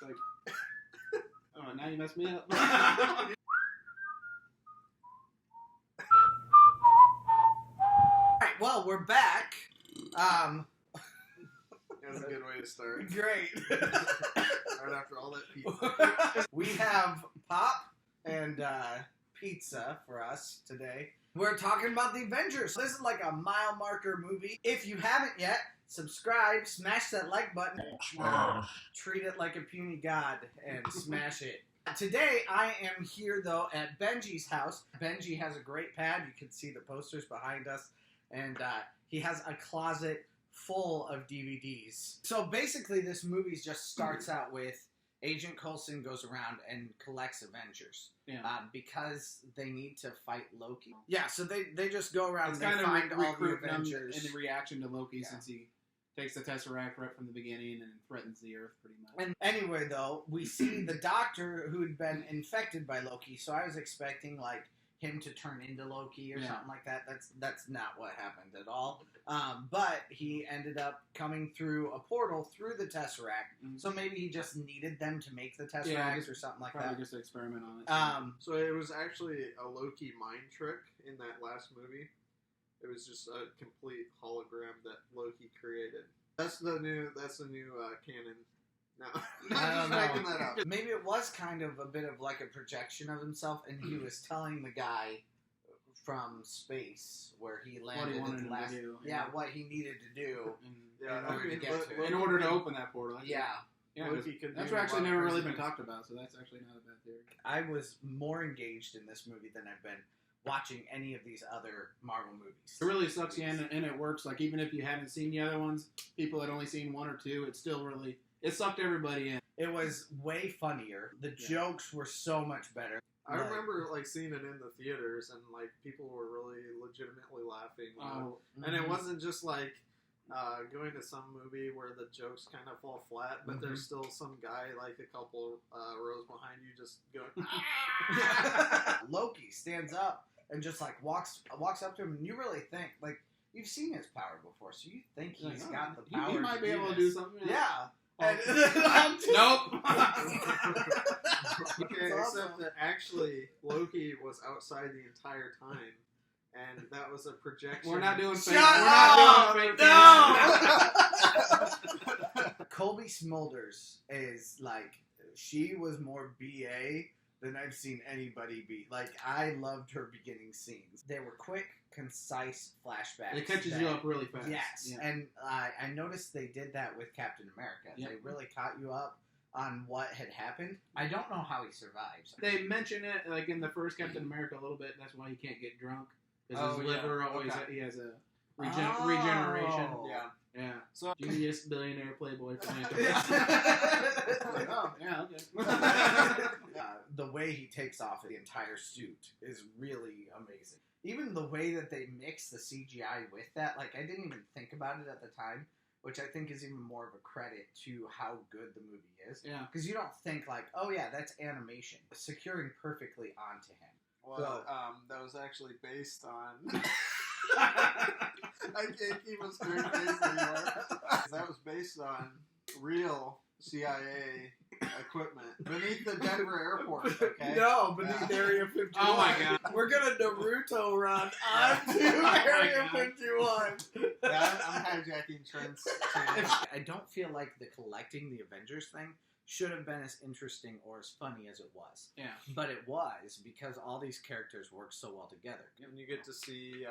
like, oh, now you messed me up. Alright, well, we're back. That's a good way to start. Great. Right after all that pizza. We have pop and pizza for us today. We're talking about the Avengers. This is like a mile marker movie. If you haven't yet, subscribe, smash that like button, treat it like a puny god, and smash it. Today, I am here, though, at Benji's house. Benji has a great pad. You can see the posters behind us. And he has a closet full of DVDs. So basically, this movie just starts out with Agent Coulson goes around and collects Avengers. Yeah. Because they need to fight Loki. Yeah, so they just go around It's and kind they of find all the recruiting them Avengers. in reaction to Loki, Yeah. since he takes the Tesseract right from the beginning and threatens the Earth pretty much. And anyway, though, we see the Doctor who had been infected by Loki, so I was expecting, like, him to turn into Loki or something like that. That's not what happened at all. But he ended up coming through a portal through the Tesseract. Mm-hmm. So maybe he just needed them to make the Tesseract or something like probably that. just to experiment on it. So it was actually a Loki mind trick in that last movie. It was just a complete hologram that Loki created. That's the new canon. No, I'm just making that up. Maybe it was kind of a bit of like a projection of himself, and he was telling the guy from space where he landed wanted him last. to do. What he needed to do in order to get to it. In order to open that portal. Yeah. Loki could that's do actually a lot never of really crazy been things. talked about, so that's actually not a bad theory. I was more engaged in this movie than I've been watching any of these other Marvel movies. It really sucks, yeah, and it works. Like, even if you haven't seen the other ones, people had only seen one or two, it still really... It sucked everybody in. It was way funnier. The jokes were so much better. I remember like seeing it in the theaters, and like people were really legitimately laughing. And it wasn't just like going to some movie where the jokes kind of fall flat, but there's still some guy like a couple rows behind you just going. Loki stands up and just like walks up to him, and you really think like you've seen his power before, so you think he's got the power. He might be able to do something. Yeah. And, nope. Okay, except that actually Loki was outside the entire time, and that was a projection. We're not doing fake. Shut up! No! Colby Smulders is like, she was more BA than I've seen anybody be. Like, I loved her beginning scenes. They were quick, concise flashbacks. It catches you up really fast. Yes, yeah. and I noticed they did that with Captain America. Yep. They really caught you up on what had happened. I don't know how he survives. They mention it like in the first Captain America a little bit. That's why he can't get drunk, because his liver always he has a regeneration. Yeah. So genius, billionaire, playboy, Yeah. Oh, yeah, okay. The way he takes off the entire suit is really amazing. Even the way that they mix the CGI with that, like, I didn't even think about it at the time, which I think is even more of a credit to how good the movie is. Yeah. Because you don't think, like, oh yeah, that's animation. Securing perfectly onto him. Well, that was actually based on... I can't keep a straight face anymore. That was based on real CIA equipment beneath the Denver airport, okay? No, beneath Area 51. Oh my god. We're gonna Naruto run onto Area 51. Yeah, I'm hijacking Trent's channel. I don't feel like the collecting the Avengers thing should have been as interesting or as funny as it was. Yeah. But it was, because all these characters work so well together. And you get to see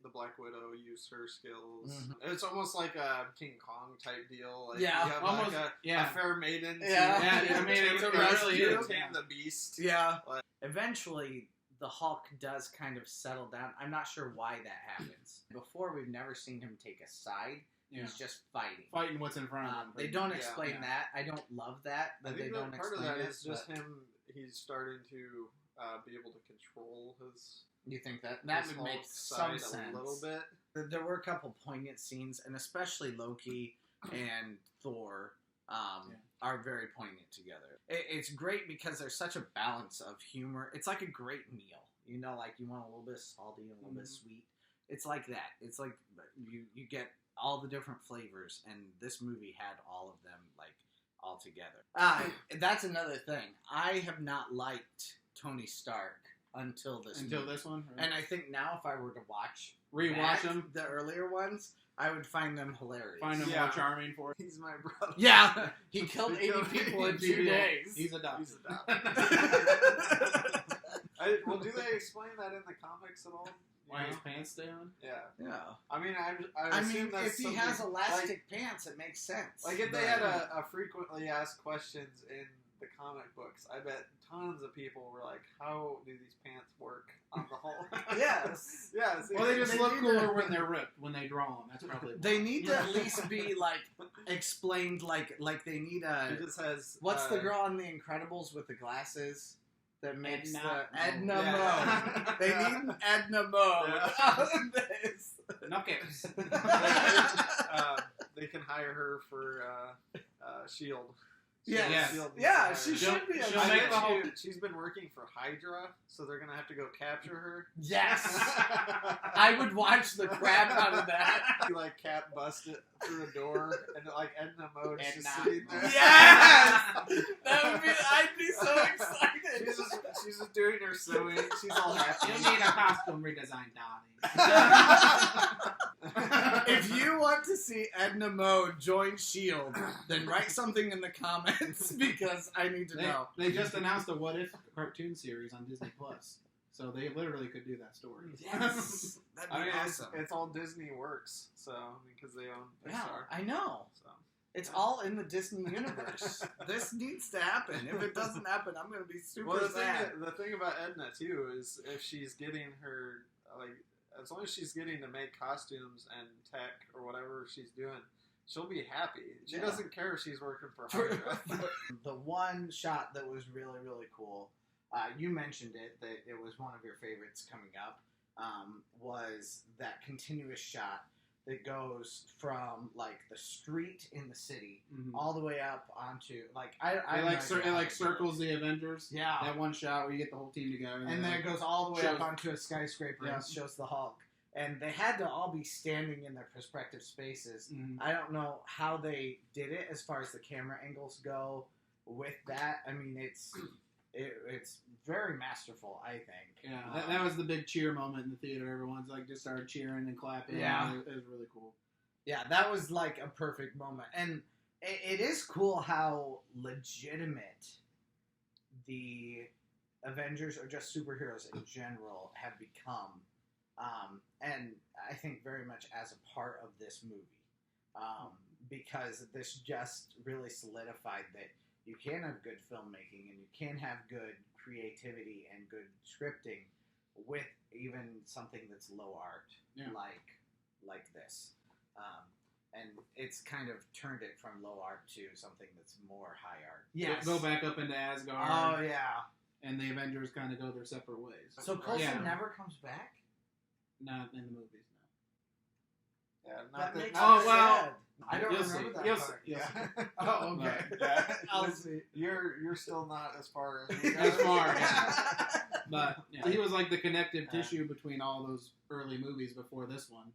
the Black Widow use her skills. Mm-hmm. It's almost like a King Kong type deal. Like, yeah. You have almost, like a fair maiden. Yeah. I mean, it really is. Tame the beast. Yeah. Like, eventually, the Hulk does kind of settle down. I'm not sure why that happens. Before, we've never seen him take a side. Yeah. He's just fighting. Fighting what's in front of him. They don't explain that. I don't love that. I think they don't part of explain that it, is just him. He's starting to be able to control his. You think that his would make Hulk some side sense. A little bit. There were a couple poignant scenes, and especially Loki and Thor are very poignant together. It's great because there's such a balance of humor. It's like a great meal. You know, like you want a little bit salty and a little bit sweet. It's like that. It's like you get all the different flavors, and this movie had all of them like altogether. That's another thing. I have not liked Tony Stark until this one. Right? And I think now if I were to rewatch them, the earlier ones, I would find them hilarious. Find them more charming for it. He's my brother. Yeah, he killed 80 people in 2 days. He's adopted. Well, do they explain that in the comics at all? Why his pants stay on? Yeah. Yeah. I mean, I assume that's if he has elastic pants, it makes sense. Like, if they had a frequently asked questions in the comic books, I bet tons of people were like, how do these pants work on the whole? Yes. Yes. Well, they just look cooler when they're ripped, when they draw them. That's probably why. They need to at least be, like, explained, like they need a... It just has... What's the girl on The Incredibles with the glasses? That makes Edna Mode. Mode. They need an Edna Mode on this. Knuckles. They can hire her for S.H.I.E.L.D. Yes. Yeah, she should be. She's been working for Hydra, so they're gonna have to go capture her. Yes, I would watch the crap out of that. She like cat busted through a door, and like Edna Mode is just sitting there. Yes, that would be. I'd be so excited. She's just doing her sewing. She's all happy. You need a costume redesign, Donnie. If you want to see Edna Mode join S.H.I.E.L.D., then write something in the comments because I need to know. They just announced a What If cartoon series on Disney Plus, so they literally could do that story. Yes, that'd be awesome. It's all Disney Works, so because they own Pixar. Yeah, I know. So. It's all in the Disney universe. This needs to happen. If it doesn't happen, I'm going to be super sad. The thing about Edna, too, is if she's getting her, like, as long as she's getting to make costumes and tech or whatever she's doing, she'll be happy. She doesn't care if she's working for Hydra. The one shot that was really, really cool, you mentioned it, that it was one of your favorites coming up, was that continuous shot that goes from, like, the street in the city all the way up onto, like, it circles the Avengers. Yeah. That one shot where you get the whole team together. And then it goes all the way up onto a skyscraper and shows the Hulk. And they had to all be standing in their respective spaces. I don't know how they did it as far as the camera angles go with that. I mean, it's very masterful, I think. Yeah, that was the big cheer moment in the theater. Everyone's like just started cheering and clapping. Yeah. It was really cool. Yeah, that was like a perfect moment. And it is cool how legitimate the Avengers, or just superheroes in general, have become. And I think very much as a part of this movie. Because this just really solidified that you can have good filmmaking and you can have good creativity and good scripting with even something that's low art, like this. And it's kind of turned it from low art to something that's more high art. Yes. Go back up into Asgard. Oh, yeah. And the Avengers kind of go their separate ways. So Coulson never comes back? Not in the movies, no. Yeah, that makes well, I don't remember that part. Yeah. Oh, okay. Yeah. I'll see. You're still not as far as yeah. But he was like the connective tissue between all those early movies before this one.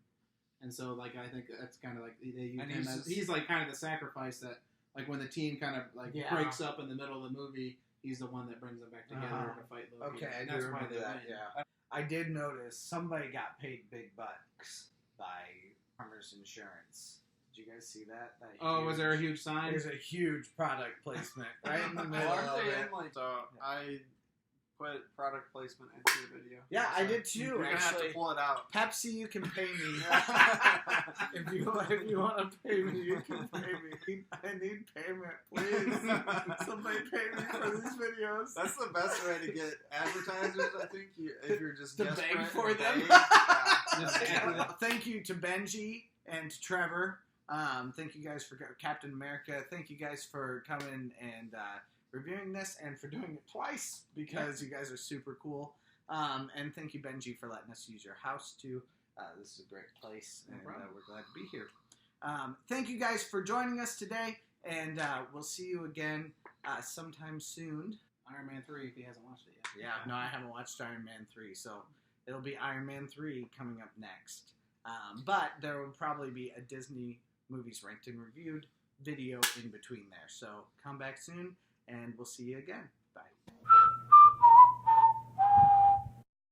And so, like, I think that's kind of like they use him as he's like kind of the sacrifice that, like, when the team kind of like breaks up in the middle of the movie, he's the one that brings them back together to fight Loki. Okay, and I that's do why remember they that. win. Yeah, I did notice somebody got paid big bucks by Farmers Insurance. Did you guys see that? Was there a huge sign? There's a huge product placement right in the middle. Aren't of they it. in, like, I put product placement into the video. Yeah, I did too. You're gonna have to pull it out. Pepsi, you can pay me. if you want to pay me, you can pay me. I need payment, please. Somebody pay me for these videos. That's the best way to get advertisers. I think if you're just to beg for them. Thank you to Benji and to Trevor. Thank you guys for Captain America. Thank you guys for coming and reviewing this and for doing it twice because you guys are super cool. And thank you, Benji, for letting us use your house too. This is a great place, and we're glad to be here. Thank you guys for joining us today, and we'll see you again sometime soon. Iron Man 3, if he hasn't watched it yet. Yeah, no, I haven't watched Iron Man 3, so it'll be Iron Man 3 coming up next. But there will probably be a Disney Movies Ranked and Reviewed video in between there. So come back soon, and we'll see you again.